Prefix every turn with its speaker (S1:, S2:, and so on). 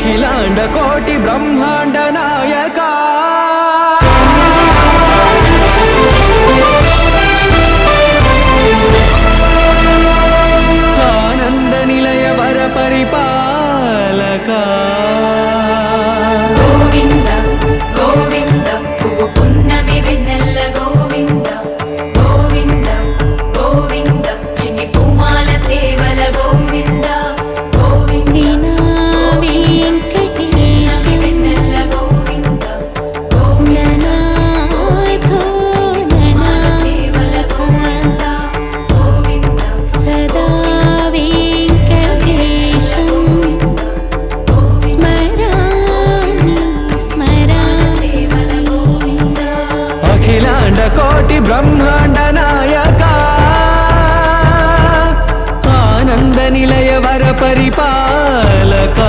S1: అఖిలాండ కోటి బ్రహ్మాండ నాయక ఆనంద నిలయ వర పరిపాలక
S2: గోవింద గోవింద పువ్వు పున్నమి వెన్నెల్ల గోవింద గోవింద గోవింద చిన్ని పూమాల సేవల గోవింద గోవింద వెంకటేశ వెన్నెల్ల గోవింద గోవింద పూమాల సేవల గోవింద గోవింద
S3: సదా వెంకటేశం స్మరామి
S2: సేవల గోవింద
S1: అఖిలాండ కోటి బ్రహ్మాండ నాయక ఆనంద నిలయ వర పరిపాలక